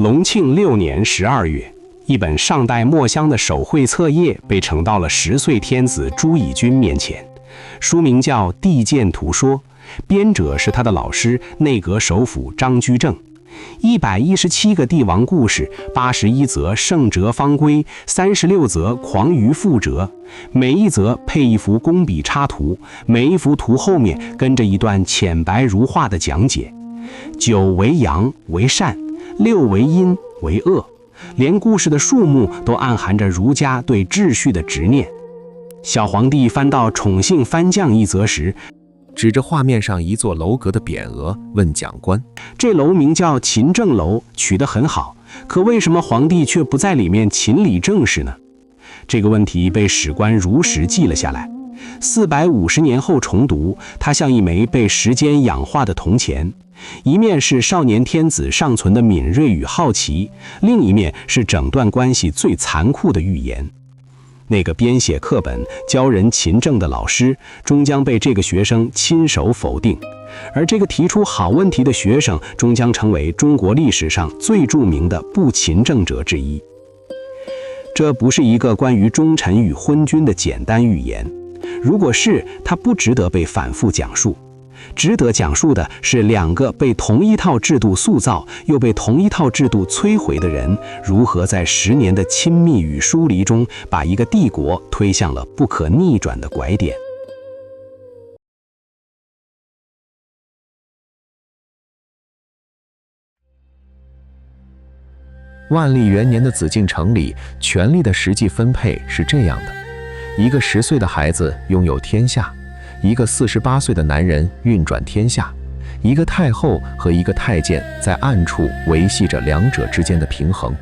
隆庆6年12月，一本上代墨香的手绘册页被呈到了10岁天子朱翊钧面前，书名叫《帝鉴图说》，编者是他的老师内阁首辅张居正。117个帝王故事，81则圣哲方规，36则狂于覆辙，每一则配一幅工笔插图，每一幅图后面跟着一段浅白如画的讲解。9为阳为善，6为阴为恶，连故事的数目都暗含着儒家对秩序的执念。小皇帝翻到宠幸藩将一则时，指着画面上一座楼阁的匾额问讲官：这楼名叫勤政楼，取得很好，可为什么皇帝却不在里面勤理政事呢？这个问题被史官如实记了下来。450年后重读，它像一枚被时间氧化的铜钱，一面是少年天子尚存的敏锐与好奇，另一面是整段关系最残酷的预言。那个编写课本教人勤政的老师，终将被这个学生亲手否定，而这个提出好问题的学生，终将成为中国历史上最著名的不勤政者之一。这不是一个关于忠臣与昏君的简单预言，如果是，它不值得被反复讲述。值得讲述的是两个被同一套制度塑造又被同一套制度摧毁的人，如何在10年的亲密与疏离中，把一个帝国推向了不可逆转的拐点。万历元年的紫禁城里，权力的实际分配是这样的：一个10岁的孩子拥有天下，一个48岁的男人运转天下，一个太后和一个太监在暗处维系着两者之间的平衡。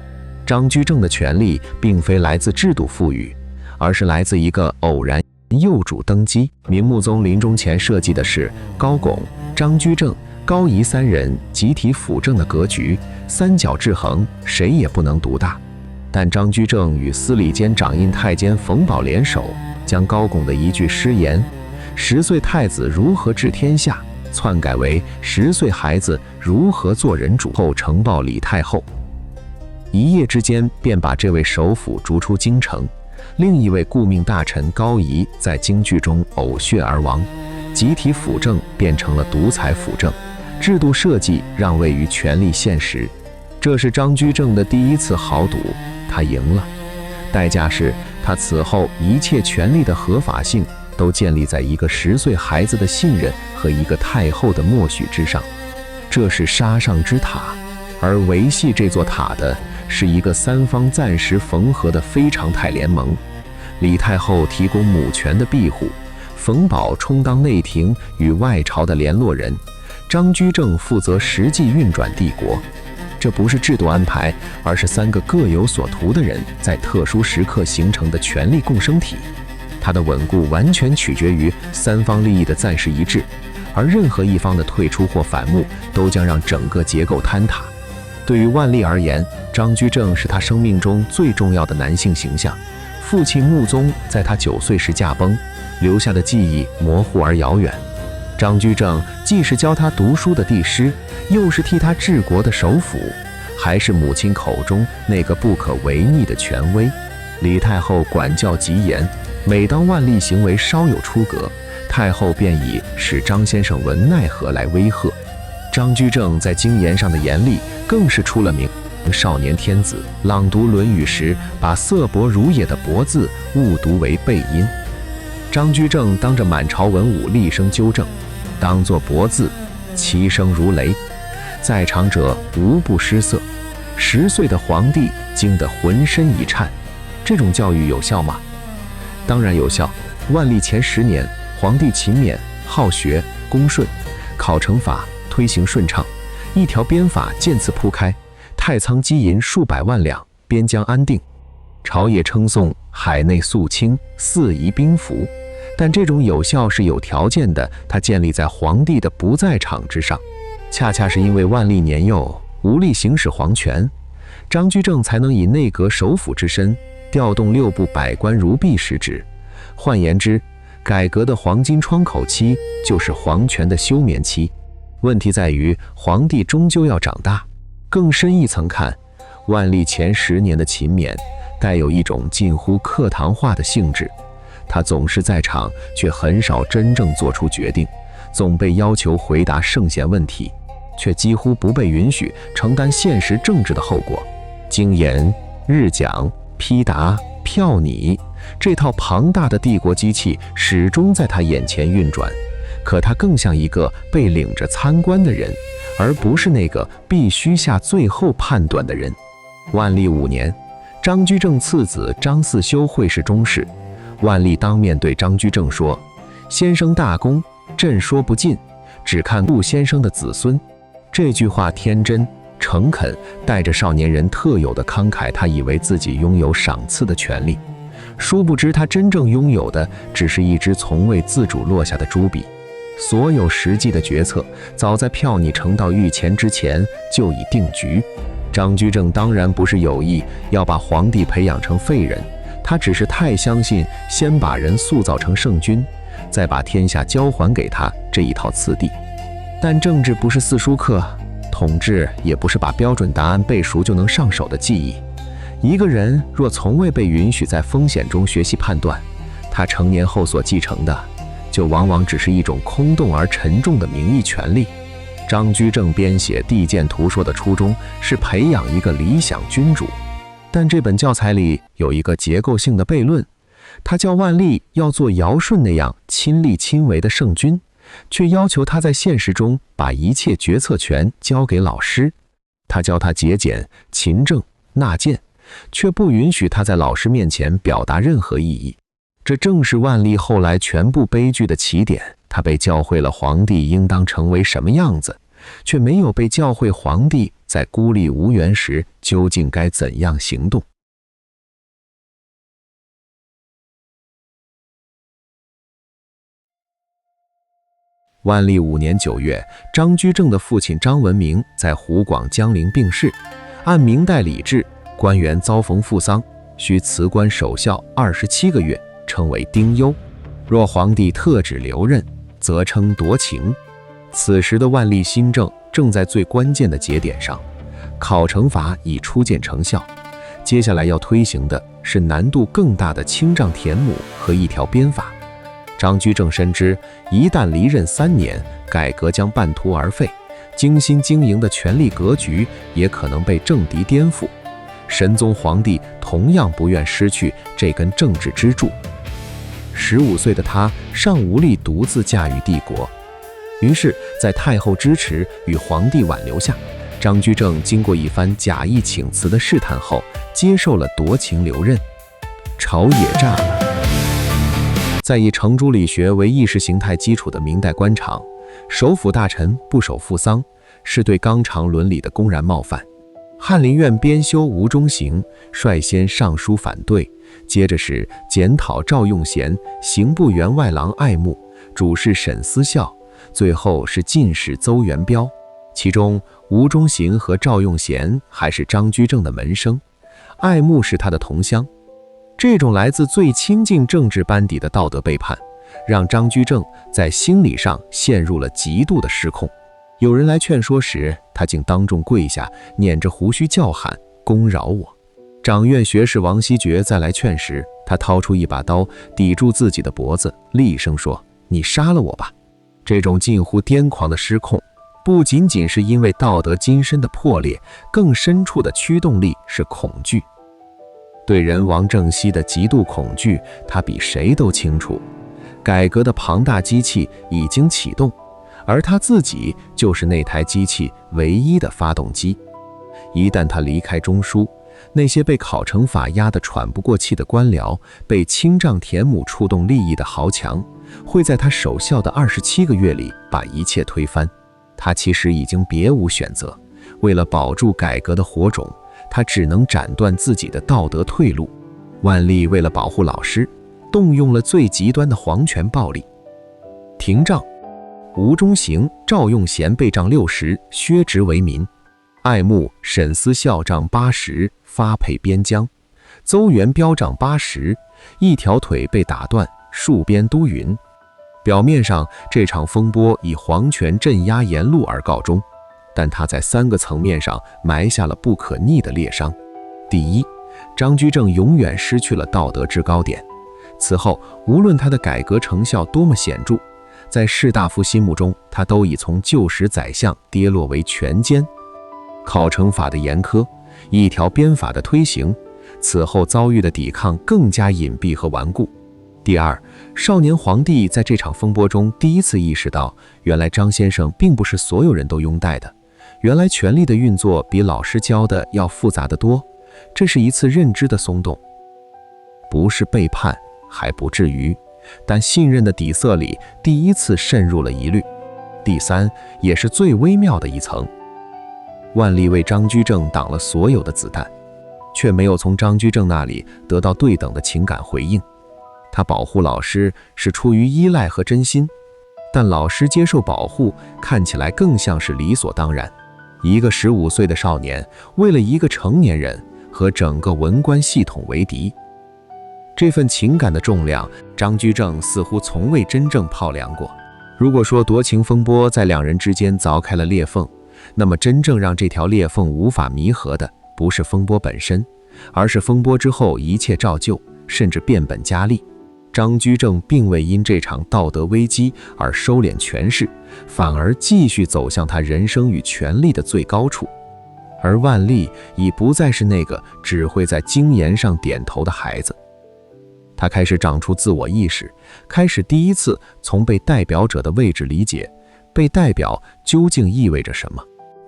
张居正的权力并非来自制度赋予，而是来自一个偶然幼主登基。明穆宗临终前设计的是高拱、张居正、高仪3人集体辅政的格局，三角制衡，谁也不能独大。但张居正与司礼监掌印太监冯保联手，将高拱的一句诗言10岁太子如何治天下篡改为10岁孩子如何做人主，后呈报李太后。一夜之间便把这位首辅逐出京城，另一位顾命大臣高仪在京剧中呕血而亡，集体辅政变成了独裁辅政，制度设计让位于权力现实。这是张居正的第一次豪赌，他赢了，代价是他此后一切权力的合法性都建立在一个10岁孩子的信任和一个太后的默许之上，这是沙上之塔，而维系这座塔的是一个三方暂时缝合的非常态联盟。李太后提供母权的庇护，冯保充当内廷与外朝的联络人，张居正负责实际运转帝国。这不是制度安排，而是3个各有所图的人在特殊时刻形成的权力共生体。它的稳固完全取决于3方利益的暂时一致，而任何一方的退出或反目都将让整个结构坍塌。对于万历而言，张居正是他生命中最重要的男性形象。父亲穆宗在他9岁时驾崩，留下的记忆模糊而遥远。张居正既是教他读书的帝师，又是替他治国的首辅，还是母亲口中那个不可违逆的权威。李太后管教极严，每当万历行为稍有出格，太后便以使张先生闻奈何来威吓。张居正在经言上的严厉更是出了名。少年天子朗读《论语》时，把色薄如也的“薄”字误读为背音。张居正当着满朝文武厉声纠正，当作“薄”字，其声如雷，在场者无不失色。10岁的皇帝惊得浑身一颤。这种教育有效吗？当然有效。万历前10年，皇帝勤勉好学，恭顺，考成法推行顺畅，一条鞭法渐次铺开，太仓积银数百万两，边疆安定，朝野称颂，海内肃清，四夷宾服。但这种有效是有条件的，它建立在皇帝的不在场之上。恰恰是因为万历年幼，无力行使皇权，张居正才能以内阁首辅之身调动6部百官如臂使指。换言之，改革的黄金窗口期就是皇权的休眠期。问题在于，皇帝终究要长大。更深一层看，万历前10年的勤勉，带有一种近乎课堂化的性质。他总是在场，却很少真正做出决定，总被要求回答圣贤问题，却几乎不被允许承担现实政治的后果。经研、日讲、批答、票拟，这套庞大的帝国机器始终在他眼前运转，可他更像一个被领着参观的人，而不是那个必须下最后判断的人。万历5年，张居正次子张嗣修会试中试，万历当面对张居正说：“先生大功，朕说不尽，只看顾先生的子孙。”这句话天真诚恳，带着少年人特有的慷慨。他以为自己拥有赏赐的权利，殊不知他真正拥有的只是一支从未自主落下的朱笔。所有实际的决策，早在票拟呈到御前之前就已定局。张居正当然不是有意要把皇帝培养成废人，他只是太相信先把人塑造成圣君，再把天下交还给他这一套次第。但政治不是四书课，统治也不是把标准答案背熟就能上手的技艺。一个人若从未被允许在风险中学习判断，他成年后所继承的，就往往只是一种空洞而沉重的名义权利。张居正编写《地鉴图说》的初衷是培养一个理想君主，但这本教材里有一个结构性的悖论，他叫万历要做尧舜那样亲力亲为的圣君，却要求他在现实中把一切决策权交给老师。他教他节俭、勤政、纳谏，却不允许他在老师面前表达任何异议。这正是万历后来全部悲剧的起点。他被教会了皇帝应当成为什么样子，却没有被教会皇帝在孤立无援时究竟该怎样行动。万历5年9月，张居正的父亲张文明在湖广江陵病逝。按明代礼制，官员遭逢父丧，需辞官守孝27个月，称为丁忧。若皇帝特旨留任，则称夺情。此时的万历新政正在最关键的节点上，考成法已初见成效，接下来要推行的是难度更大的清丈田亩和一条鞭法。张居正深知，一旦离任3年，改革将半途而废，精心经营的权力格局也可能被政敌颠覆。神宗皇帝同样不愿失去这根政治支柱。15岁的他尚无力独自驾驭帝国，于是，在太后支持与皇帝挽留下，张居正经过一番假意请辞的试探后，接受了夺情留任。朝野炸了。在以程朱理学为意识形态基础的明代官场，首辅大臣不守父丧，是对纲常伦理的公然冒犯。翰林院编修吴中行率先上书反对，接着是检讨赵用贤、刑部员外郎爱慕、主事沈思孝，最后是进士邹元标。其中吴中行和赵用贤还是张居正的门生，爱慕是他的同乡。这种来自最亲近政治班底的道德背叛，让张居正在心理上陷入了极度的失控。有人来劝说时，他竟当众跪下，捻着胡须叫喊：“公饶我！”掌院学士王希爵再来劝时，他掏出一把刀抵住自己的脖子，厉声说：“你杀了我吧！”这种近乎癫狂的失控，不仅仅是因为道德金身的破裂，更深处的驱动力是恐惧。对人王正熙的极度恐惧，他比谁都清楚。改革的庞大机器已经启动，而他自己就是那台机器唯一的发动机。一旦他离开中枢，那些被考成法压得喘不过气的官僚，被清丈田亩触动利益的豪强，会在他守孝的27个月里把一切推翻。他其实已经别无选择，为了保住改革的火种，他只能斩断自己的道德退路。万历为了保护老师，动用了最极端的皇权暴力。廷杖，吴中行、赵用贤被杖60，削职为民；爱慕、沈思孝杖80，发配边疆；邹元标杖80，一条腿被打断，戍边都匀。表面上，这场风波以皇权镇压沿路而告终，但它在3个层面上埋下了不可逆的裂伤。第一，张居正永远失去了道德制高点。此后，无论他的改革成效多么显著，在士大夫心目中，他都已从旧时宰相跌落为权奸。考成法的严苛，一条鞭法的推行，此后遭遇的抵抗更加隐蔽和顽固。第二，少年皇帝在这场风波中第一次意识到，原来张先生并不是所有人都拥戴的，原来权力的运作比老师教的要复杂得多。这是一次认知的松动，不是背叛，还不至于，但信任的底色里第一次渗入了疑虑。第三，也是最微妙的一层，万历为张居正挡了所有的子弹，却没有从张居正那里得到对等的情感回应。他保护老师是出于依赖和真心，但老师接受保护看起来更像是理所当然。一个15岁的少年为了一个成年人和整个文官系统为敌，这份情感的重量，张居正似乎从未真正泡凉过。如果说夺情风波在两人之间凿开了裂缝，那么真正让这条裂缝无法弥合的，不是风波本身，而是风波之后一切照旧，甚至变本加厉。张居正并未因这场道德危机而收敛权势，反而继续走向他人生与权力的最高处。而万历已不再是那个只会在经言上点头的孩子，他开始长出自我意识，开始第一次从被代表者的位置理解被代表究竟意味着什么。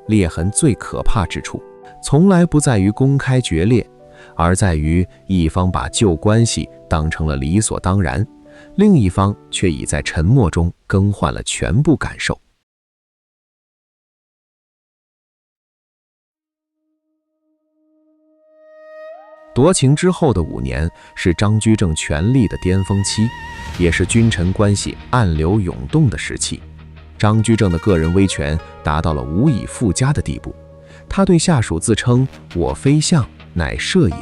裂痕最可怕之处，从来不在于公开决裂，而在于一方把旧关系当成了理所当然，另一方却已在沉默中更换了全部感受。夺情之后的5年是张居正权力的巅峰期，也是君臣关系暗流涌动的时期。张居正的个人威权达到了无以复加的地步，他对下属自称“我非相，乃摄也”，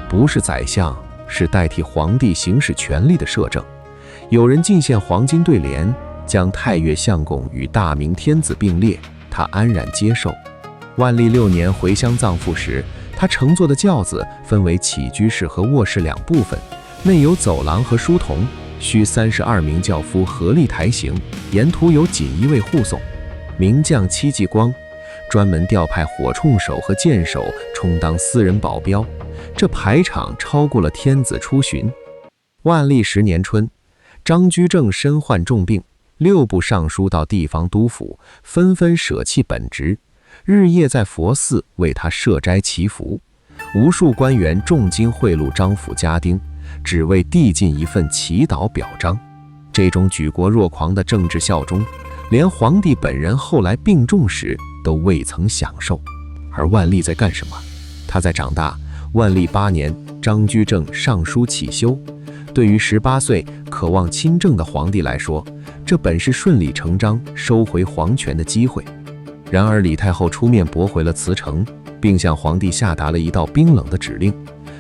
不是宰相，是代替皇帝行使权力的摄政。有人进献黄金对联，将太岳相公与大明天子并列，他安然接受。万历6年回乡葬父时，他乘坐的轿子分为起居室和卧室2部分，内有走廊和书童，需32名轿夫合力抬行，沿途有锦衣卫护送。名将戚继光专门调派火铳手和箭手充当私人保镖，这排场超过了天子出巡。万历10年春，张居正身患重病，6部尚书到地方督府，纷纷舍弃本职，日夜在佛寺为他设斋祈福。无数官员重金贿赂张府家丁，只为递进一份祈祷表彰。这种举国若狂的政治效忠，连皇帝本人后来病重时都未曾享受。而万历在干什么？他在长大。万历8年，张居正上书启修。对于18岁渴望亲政的皇帝来说，这本是顺理成章收回皇权的机会。然而李太后出面驳回了辞呈，并向皇帝下达了一道冰冷的指令：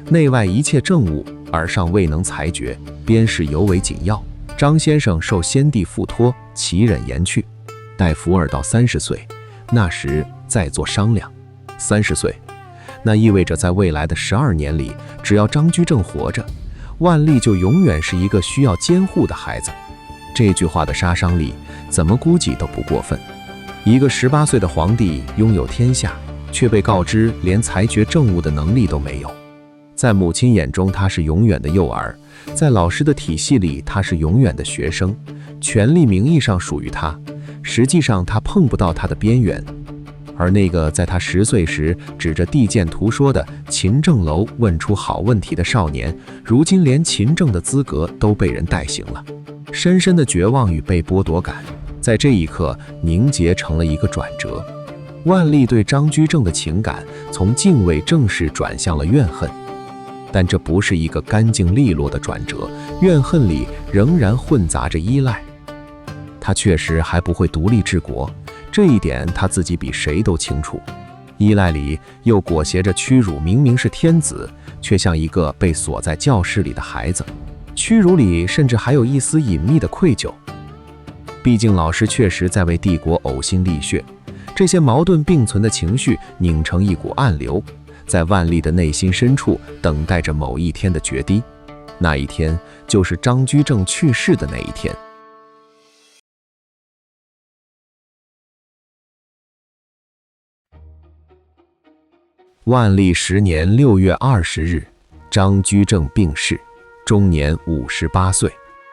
内外一切政务，尔尚未能裁决，边事尤为紧要。张先生受先帝付托，其忍言去，待福尔到30岁，那时再做商量。30岁，那意味着在未来的12年里，只要张居正活着，万历就永远是一个需要监护的孩子。这句话的杀伤力，怎么估计都不过分。一个18岁的皇帝拥有天下，却被告知连裁决政务的能力都没有。在母亲眼中，他是永远的幼儿；在老师的体系里，他是永远的学生。权力名义上属于他，实际上他碰不到他的边缘。而那个在他10岁时指着地鉴图说的勤政楼问出好问题的少年，如今连勤政的资格都被人代行了。深深的绝望与被剥夺感，在这一刻凝结成了一个转折。万历对张居正的情感从敬畏正式转向了怨恨，但这不是一个干净利落的转折，怨恨里仍然混杂着依赖。他确实还不会独立治国，这一点他自己比谁都清楚。依赖里又裹挟着屈辱，明明是天子，却像一个被锁在教室里的孩子。屈辱里甚至还有一丝隐秘的愧疚。毕竟老师确实在为帝国呕心沥血，这些矛盾并存的情绪拧成一股暗流，在万历的内心深处等待着某一天的决堤，那一天就是张居正去世的那一天。万历10年6月20日，张居正病逝，终年58岁。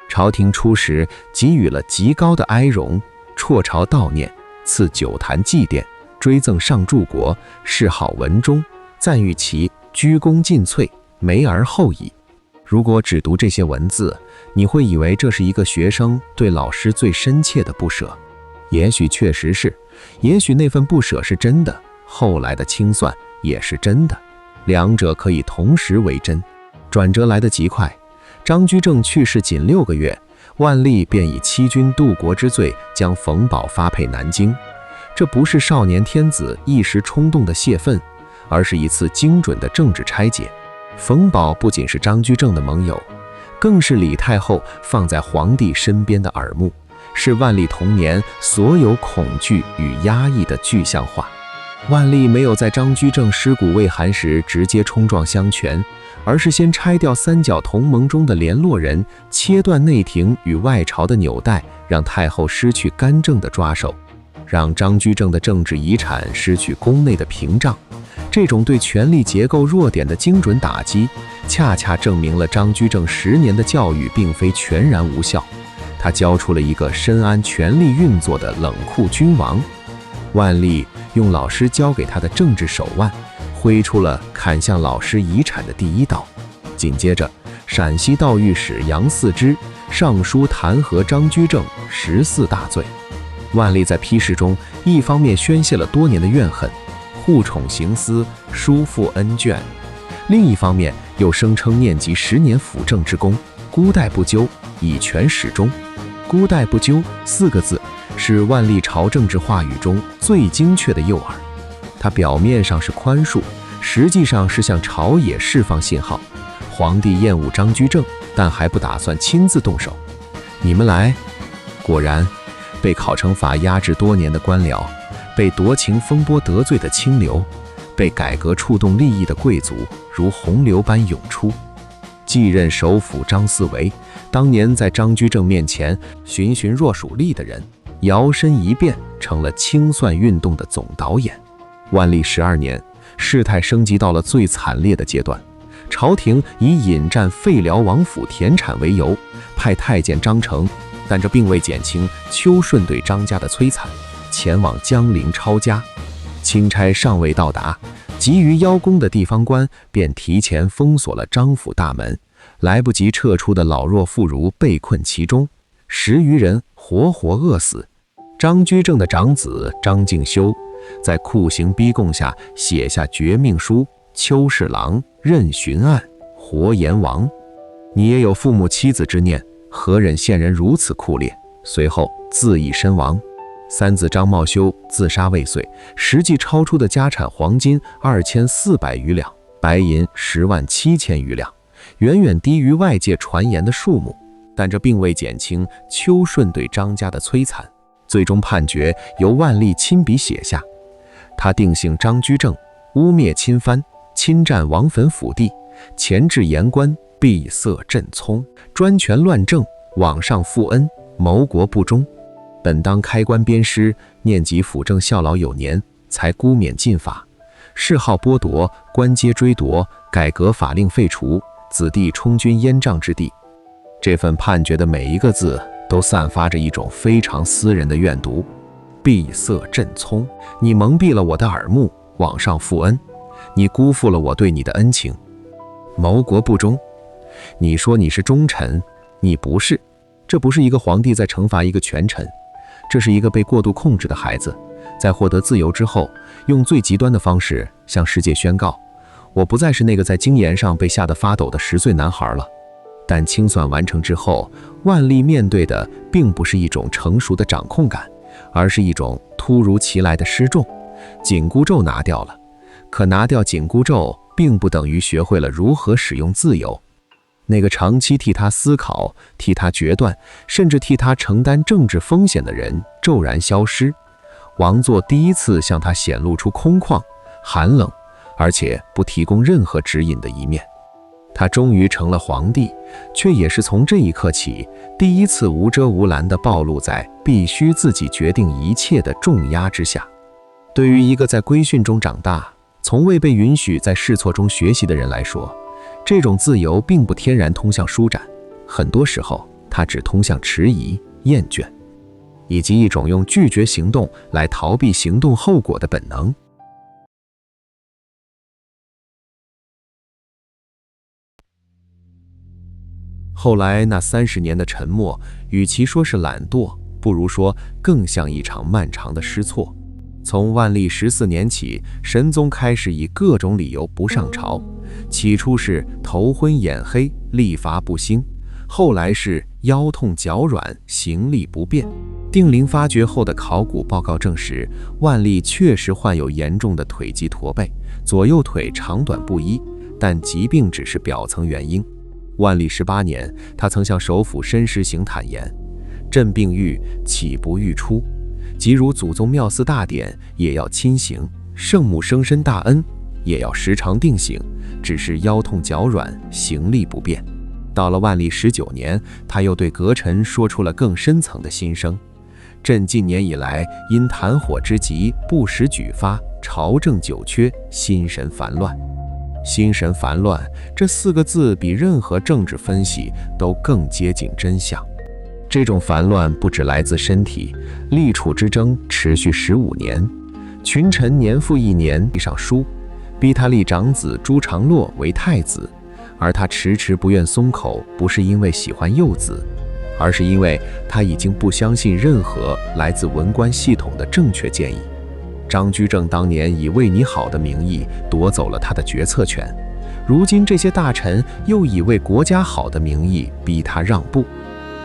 朝廷初时给予了极高的哀荣，辍朝悼念，赐九坛祭奠，追赠上柱国，谥号文忠，赞誉其居功尽瘁，梅而后已。如果只读这些文字，你会以为这是一个学生对老师最深切的不舍。也许确实是，也许那份不舍是真的，后来的清算也是真的，两者可以同时为真。转折来得极快，张居正去世仅6个月，万历便以欺君渡国之罪将冯保发配南京。这不是少年天子一时冲动的泄愤，而是一次精准的政治拆解。冯保不仅是张居正的盟友，更是李太后放在皇帝身边的耳目，是万历童年所有恐惧与压抑的具象化。万历没有在张居正尸骨未寒时直接冲撞相权，而是先拆掉三角同盟中的联络人，切断内廷与外朝的纽带，让太后失去干政的抓手，让张居正的政治遗产失去宫内的屏障。这种对权力结构弱点的精准打击，恰恰证明了张居正10年的教育并非全然无效，他教出了一个深谙权力运作的冷酷君王。万历用老师教给他的政治手腕，挥出了砍向老师遗产的第一刀。紧接着，陕西道御史杨嗣之上书弹劾张居正14大罪。万历在批示中，一方面宣泄了多年的怨恨，护宠行思，疏负恩眷；另一方面又声称念及10年辅政之功，孤待不究，以权始终。孤待不究4个字是万历朝政治话语中最精确的诱饵。它表面上是宽恕，实际上是向朝野释放信号：皇帝厌恶张居正，但还不打算亲自动手。你们来。果然，被考成法压制多年的官僚，被夺情风波得罪的清流，被改革触动利益的贵族，如洪流般涌出。继任首辅张思维，当年在张居正面前循循若鼠力的人，摇身一变成了清算运动的总导演。万历12年，事态升级到了最惨烈的阶段，朝廷以引战废辽王府田产为由，派太监张成，但这并未减轻邱顺对张家的摧残，前往江陵抄家。钦差尚未到达，急于邀功的地方官便提前封锁了张府大门，来不及撤出的老弱妇孺被困其中，10余人活活饿死。张居正的长子张敬修在酷刑逼供下写下绝命书，邱侍郎任巡案，活阎王。你也有父母妻子之念，何忍陷人如此酷烈？随后自缢身亡。三子张茂修自杀未遂，实际超出的家产黄金2400余两，白银107000余两，远远低于外界传言的数目。但这并未减轻邱顺对张家的摧残。最终判决由万历亲笔写下，他定性张居正污蔑亲藩，侵占王坟府地，前置言官，闭塞朕聪，专权乱政，罔上负恩，谋国不忠。本当开棺鞭尸，念及辅政效劳有年，才孤免禁法，谥号剥夺，官阶追夺，改革法令废除，子弟充军燕瘴之地。这份判决的每一个字都散发着一种非常私人的怨毒。闭塞朕聪，你蒙蔽了我的耳目，罔上负恩，你辜负了我对你的恩情。谋国不忠，你说你是忠臣，你不是。这不是一个皇帝在惩罚一个权臣，这是一个被过度控制的孩子，在获得自由之后，用最极端的方式向世界宣告：我不再是那个在经言上被吓得发抖的10岁男孩了。但清算完成之后，万历面对的并不是一种成熟的掌控感，而是一种突如其来的失重。紧箍咒拿掉了，可拿掉紧箍咒并不等于学会了如何使用自由。那个长期替他思考、替他决断，甚至替他承担政治风险的人骤然消失。王座第一次向他显露出空旷、寒冷、而且不提供任何指引的一面。他终于成了皇帝，却也是从这一刻起，第一次无遮无拦地暴露在必须自己决定一切的重压之下。对于一个在规训中长大，从未被允许在试错中学习的人来说，这种自由并不天然通向舒展，很多时候它只通向迟疑、厌倦，以及一种用拒绝行动来逃避行动后果的本能。后来那30年的沉默，与其说是懒惰，不如说更像一场漫长的失措。从万历14年起，神宗开始以各种理由不上朝，起初是头昏眼黑、力乏不兴，后来是腰痛脚软、行力不便。定陵发掘后的考古报告证实，万历确实患有严重的腿疾驼背，左右腿长短不一，但疾病只是表层原因。万历18年，他曾向首辅申时行坦言：“朕病愈，岂不欲出？即如祖宗庙祀大典，也要亲行；圣母生身大恩，也要时常定省，只是腰痛脚软，行力不便。”到了万历19年，他又对阁臣说出了更深层的心声：“朕近年以来，因痰火之急，不时举发，朝政久缺，心神烦乱。”心神烦乱这4个字比任何政治分析都更接近真相。这种烦乱不只来自身体，立储之争持续15年，群臣年复一年递上书，逼他立长子朱常洛为太子，而他迟迟不愿松口，不是因为喜欢幼子，而是因为他已经不相信任何来自文官系统的正确建议。张居正当年以为你好的名义夺走了他的决策权，如今这些大臣又以为国家好的名义逼他让步。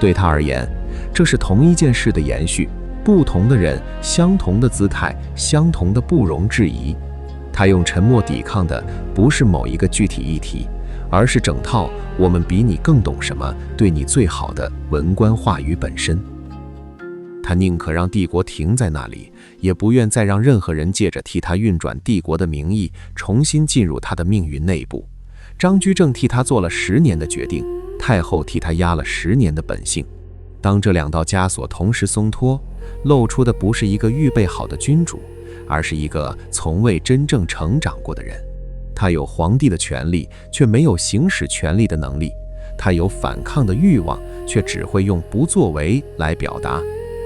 对他而言，这是同一件事的延续，不同的人，相同的姿态，相同的不容置疑。他用沉默抵抗的不是某一个具体议题，而是整套我们比你更懂什么，对你最好的文官话语本身。他宁可让帝国停在那里，也不愿再让任何人借着替他运转帝国的名义重新进入他的命运内部。张居正替他做了10年的决定，太后替他压了10年的本性。当这2道枷锁同时松脱，露出的不是一个预备好的君主，而是一个从未真正成长过的人。他有皇帝的权利，却没有行使权力的能力；他有反抗的欲望，却只会用不作为来表达。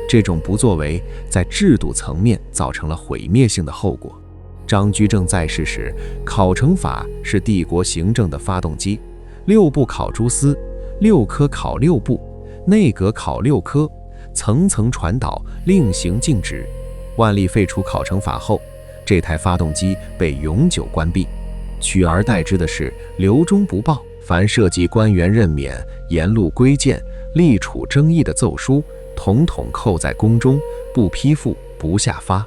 这种不作为在制度层面造成了毁灭性的后果。张居正在世时，考成法是帝国行政的发动机，6部考诸司，6科考6部，内阁考6科，层层传导，令行禁止。万历废除考成法后，这台发动机被永久关闭，取而代之的是留中不报，凡涉及官员任免、沿路规谏、立储争议的奏书，统统扣在宫中，不批复，不下发。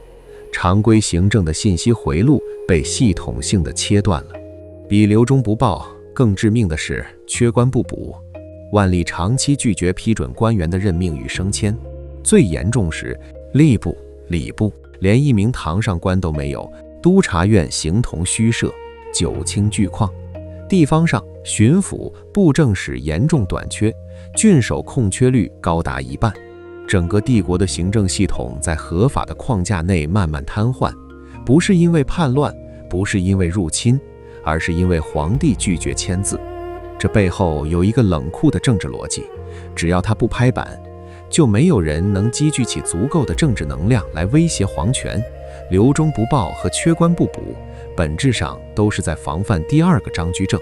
常规行政的信息回路被系统性的切断了。比留中不报更致命的是缺官不补。万历长期拒绝批准官员的任命与升迁，最严重时吏部、礼部连一名堂上官都没有，督察院形同虚设，九卿俱旷。地方上巡抚、布政使严重短缺，郡守空缺率高达1半。整个帝国的行政系统在合法的框架内慢慢瘫痪，不是因为叛乱，不是因为入侵，而是因为皇帝拒绝签字。这背后有一个冷酷的政治逻辑，只要他不拍板，就没有人能积聚起足够的政治能量来威胁皇权。留中不报和缺官不补，本质上都是在防范第2个张居正。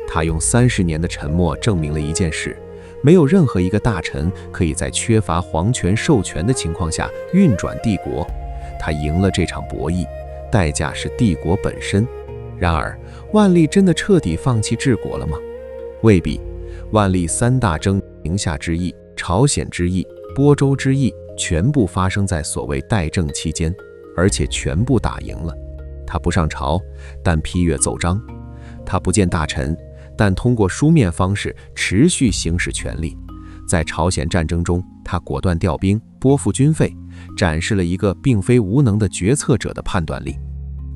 他用30年的沉默证明了一件事：没有任何一个大臣可以在缺乏皇权授权的情况下运转帝国。他赢了这场博弈，代价是帝国本身。然而，万历真的彻底放弃治国了吗？未必。万历3大征，宁夏之役、朝鲜之役、播州之役，全部发生在所谓代政期间，而且全部打赢了。他不上朝，但批阅奏章；他不见大臣，但通过书面方式持续行使权力。在朝鲜战争中，他果断调兵，拨付军费，展示了一个并非无能的决策者的判断力。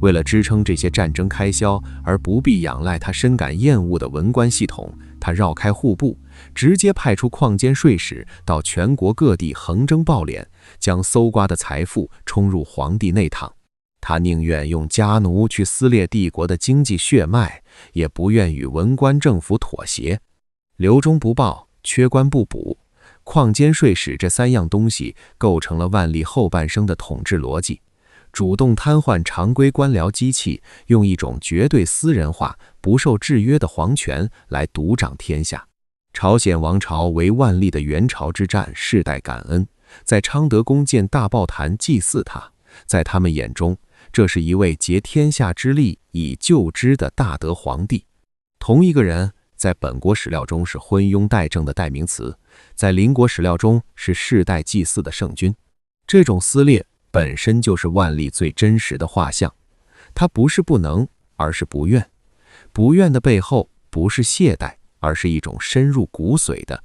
为了支撑这些战争开销，而不必仰赖他深感厌恶的文官系统，他绕开户部，直接派出矿监税使到全国各地横征暴敛，将搜刮的财富冲入皇帝内堂。他宁愿用家奴去撕裂帝国的经济血脉，也不愿与文官政府妥协。留中不报，缺官不补，矿监税使这3样东西构成了万历后半生的统治逻辑。主动瘫痪常规官僚机器，用一种绝对私人化、不受制约的皇权来独掌天下。朝鲜王朝为万历的元朝之战世代感恩，在昌德宫建大报坛祭祀他，在他们眼中，这是一位竭天下之力以救之的大德皇帝。同一个人，在本国史料中是昏庸怠政的代名词，在邻国史料中是世代祭祀的圣君。这种撕裂本身就是万历最真实的画像，他不是不能，而是不愿。不愿的背后不是懈怠，而是一种深入骨髓的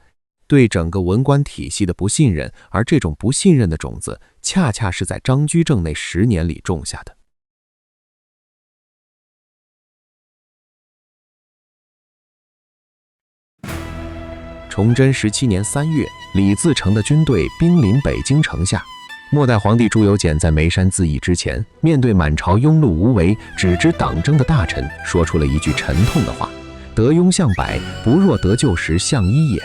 对整个文官体系的不信任，而这种不信任的种子，恰恰是在张居正那10年里种下的。崇祯17年3月，李自成的军队兵临北京城下。末代皇帝朱由检在眉山自缢之前，面对满朝庸碌无为、只知党争的大臣，说出了一句沉痛的话：“得庸相百，不若得旧时相一也。”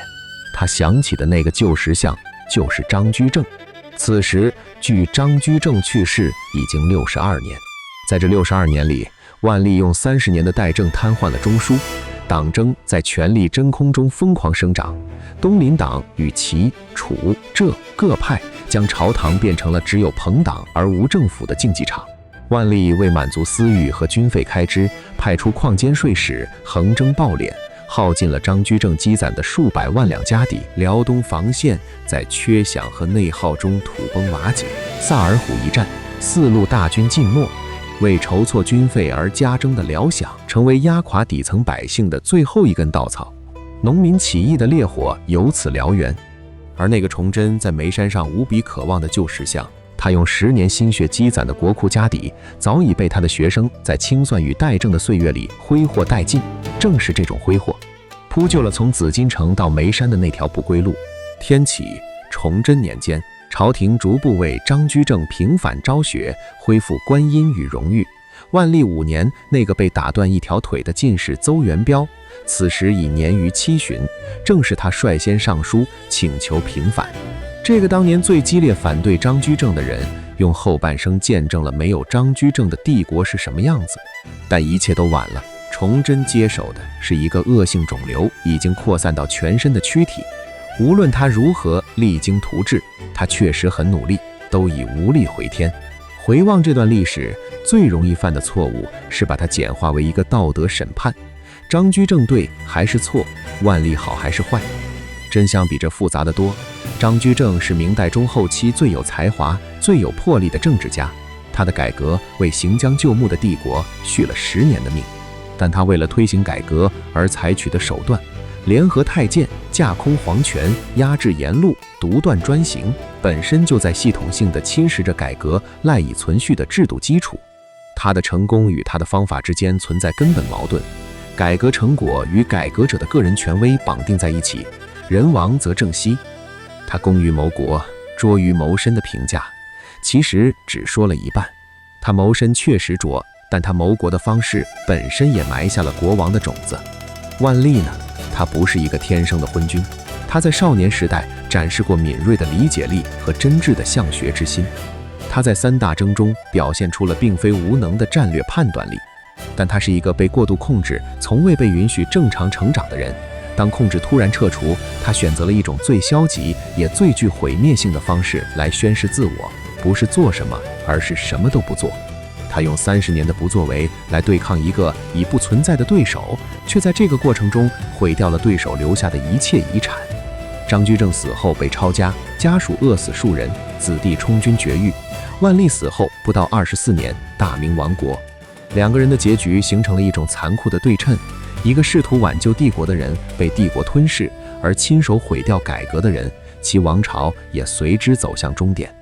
他想起的那个旧时相就是张居正。此时距张居正去世已经62年，在这62年里，万历用30年的代政瘫痪了中枢，党争在权力真空中疯狂生长。东林党与齐、楚、浙各派将朝堂变成了只有朋党而无政府的竞技场。万历为满足私欲和军费开支，派出矿监税使横征暴敛，耗尽了张居正积攒的数百万两家底。辽东防线在缺饷和内耗中土崩瓦解。萨尔浒一战，4路大军尽没，为筹措军费而加征的辽饷，成为压垮底层百姓的最后一根稻草。农民起义的烈火由此燎原。而那个崇祯在眉山上无比渴望的旧石像，他用10年心血积攒的国库家底，早已被他的学生在清算与代政的岁月里挥霍殆尽。正是这种挥霍，铺就了从紫禁城到眉山的那条不归路。天启、崇祯年间，朝廷逐步为张居正平反昭雪，恢复官姻与荣誉。万历5年，那个被打断一条腿的进士邹元标，此时已年逾7旬，正是他率先上书请求平反。这个当年最激烈反对张居正的人，用后半生见证了没有张居正的帝国是什么样子。但一切都晚了，崇祯接手的是一个恶性肿瘤，已经扩散到全身的躯体。无论他如何励精图治，他确实很努力，都已无力回天。回望这段历史，最容易犯的错误是把它简化为一个道德审判。张居正对还是错，万历好还是坏？真相比这复杂得多。张居正是明代中后期最有才华、最有魄力的政治家，他的改革为行将就木的帝国续了10年的命。但他为了推行改革而采取的手段，联合太监、架空皇权、压制言路、独断专行，本身就在系统性地侵蚀着改革赖以存续的制度基础。他的成功与他的方法之间存在根本矛盾，改革成果与改革者的个人权威绑定在一起，人亡则正息。他功于谋国，拙于谋身的评价，其实只说了一半。他谋身确实拙，但他谋国的方式本身也埋下了国王的种子。万历呢？他不是一个天生的昏君，他在少年时代展示过敏锐的理解力和真挚的向学之心。他在3大征中表现出了并非无能的战略判断力，但他是一个被过度控制、从未被允许正常成长的人。当控制突然撤除，他选择了一种最消极也最具毁灭性的方式来宣示自我，不是做什么，而是什么都不做。他用30年的不作为来对抗一个已不存在的对手，却在这个过程中毁掉了对手留下的一切遗产。张居正死后被抄家，家属饿死数人，子弟充军绝育。万历死后不到24年，大明亡国。2个人的结局形成了一种残酷的对称：一个试图挽救帝国的人被帝国吞噬，而亲手毁掉改革的人，其王朝也随之走向终点。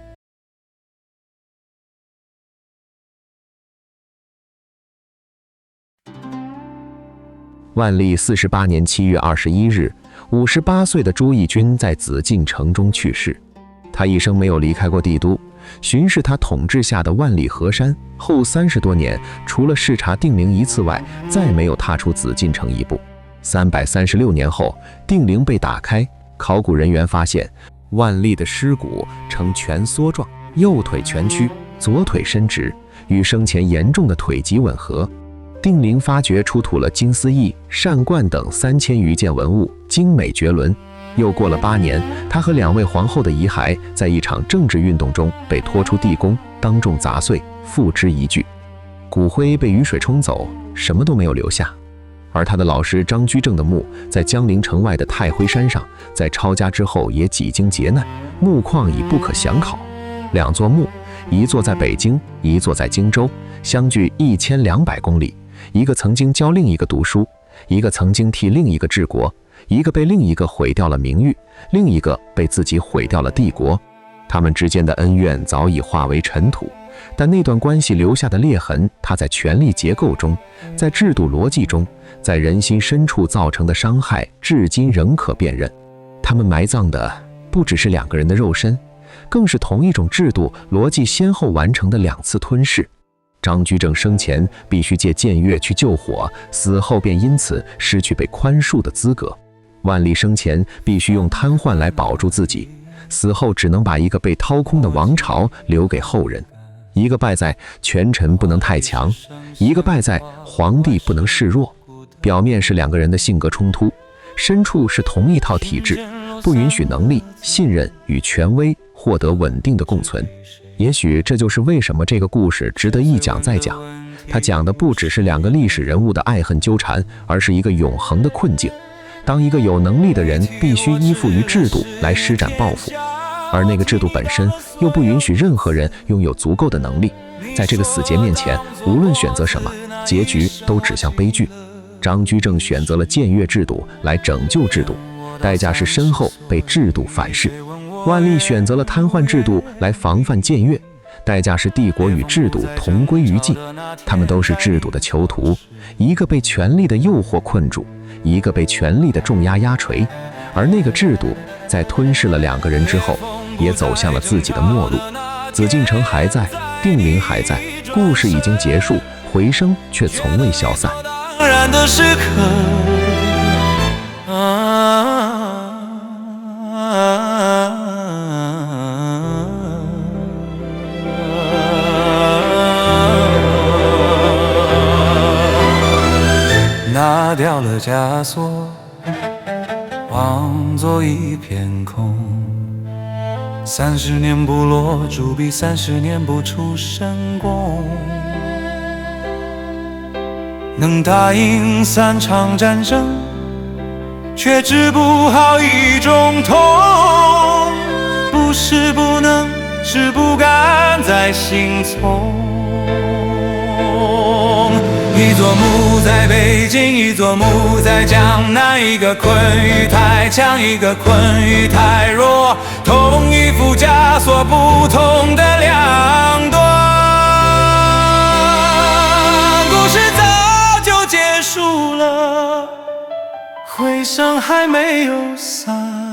万历48年7月21日，58岁的朱翊钧在紫禁城中去世。他一生没有离开过帝都，巡视他统治下的万里河山，后30多年，除了视察定陵一次外，再没有踏出紫禁城一步。336年后，定陵被打开，考古人员发现万历的尸骨呈蜷缩状，右腿蜷曲，左腿伸直，与生前严重的腿疾吻合。定陵发掘出土了金丝翼、扇冠等3000余件文物，精美绝伦。又过了8年，他和2位皇后的遗骸在一场政治运动中被拖出地宫，当众砸碎，付之一炬，骨灰被雨水冲走，什么都没有留下。而他的老师张居正的墓在江陵城外的太辉山上，在抄家之后也几经劫难，墓况已不可详考。2座墓，一座在北京，一座在荆州，相距1200公里。一个曾经教另一个读书，一个曾经替另一个治国，一个被另一个毁掉了名誉，另一个被自己毁掉了帝国。他们之间的恩怨早已化为尘土，但那段关系留下的裂痕，它在权力结构中，在制度逻辑中，在人心深处造成的伤害，至今仍可辨认。他们埋葬的不只是2个人的肉身，更是同一种制度逻辑先后完成的2次吞噬。张居正生前必须借僭越去救火，死后便因此失去被宽恕的资格。万历生前必须用瘫痪来保住自己，死后只能把一个被掏空的王朝留给后人。一个败在权臣不能太强，一个败在皇帝不能示弱。表面是2个人的性格冲突，深处是同一套体制，不允许能力、信任与权威获得稳定的共存。也许这就是为什么这个故事值得一讲再讲。它讲的不只是2个历史人物的爱恨纠缠，而是一个永恒的困境。当一个有能力的人必须依附于制度来施展抱负，而那个制度本身又不允许任何人拥有足够的能力。在这个死结面前，无论选择什么，结局都指向悲剧。张居正选择了僭越制度来拯救制度，代价是身后被制度反噬。万历选择了瘫痪制度来防范僭越，代价是帝国与制度同归于尽。他们都是制度的囚徒，一个被权力的诱惑困住，一个被权力的重压压垂。而那个制度在吞噬了2个人之后，也走向了自己的末路。紫禁城还在，定陵还在，故事已经结束，回声却从未消散。当然的时刻拿掉了枷锁，化作一片空。30年不落朱笔，30年不出神功。能打赢3场战争，却治不好一种痛。不是不能，是不敢再心从。一座墓在北京，一座墓在江南，一个困于太强，一个困于太弱，同一副枷锁，不同的两端。故事早就结束了，回声还没有散。